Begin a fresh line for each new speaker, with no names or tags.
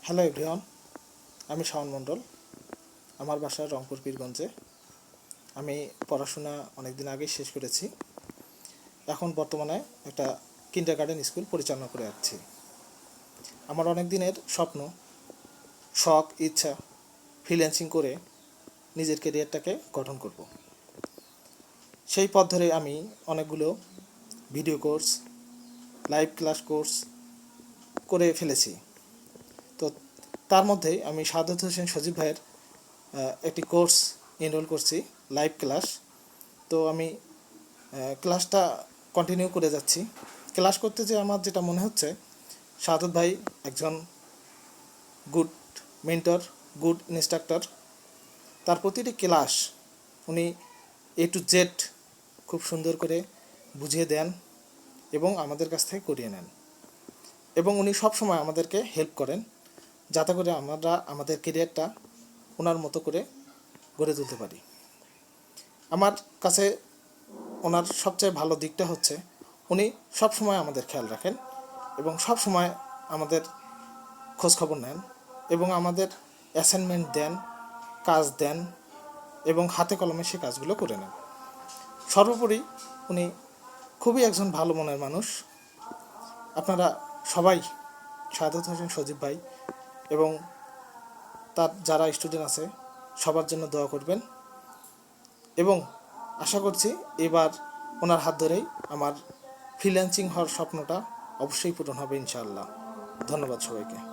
Hello everyone, আমি শাওন মণ্ডল। আমার বাসা রংপুর পীরগঞ্জে। আমি পড়াশোনা অনেক দিন আগেই শেষ করেছি। এখন বর্তমানে একটা কিন্ডারগার্টেন স্কুল পরিচালনা করে যাচ্ছি। আমার অনেক দিনের স্বপ্ন, শখ, ইচ্ছা ফ্রিল্যান্সিং করে নিজের ক্যারিয়ারটাকে গঠন করব। সেই পথ ধরে আমি অনেকগুলো video course, live class course করে ফেলেছি। তো তার মধ্যে আমি সাহাদাত হোসেন সজীব ভাইয়ের একটি কোর্স এনরোল করছি, লাইভ ক্লাস। তো আমি ক্লাসটা কন্টিনিউ করে যাচ্ছি। ক্লাস করতে যে আমার যেটা মনে হচ্ছে, সাহাদাত ভাই একজন গুড মেন্টর, গুড ইনস্ট্রাক্টর। তার প্রতিটি ক্লাস উনি A to Z খুব সুন্দর করে বুঝিয়ে দেন এবং আমাদের কাছ থেকে করিয়ে নেন। এবং উনি সবসময় আমাদেরকে হেল্প করেন যাতে করে আমরা আমাদের কেরিয়ারটা ওনার মতো করে গড়ে তুলতে পারি। আমার কাছে ওনার সবচেয়ে ভালো দিকটা হচ্ছে উনি সবসময় আমাদের খেয়াল রাখেন এবং সবসময় আমাদের খোঁজখবর নেন এবং আমাদের অ্যাসাইনমেন্ট দেন, কাজ দেন এবং হাতে কলমে সে কাজগুলো করে নেন। সর্বোপরি উনি খুবই একজন ভালো মনের মানুষ। আপনারা সবাই সাহাদাত হোসেন সজীব ভাই এবং তার যারা স্টুডেন্ট আছে সবার জন্য দোয়া করবেন এবং আশা করছি এবার ওনার হাত ধরেই আমার ফ্রিল্যান্সিং হওয়ার স্বপ্নটা অবশ্যই পূরণ হবে ইনশাআল্লাহ। ধন্যবাদ সবাইকে।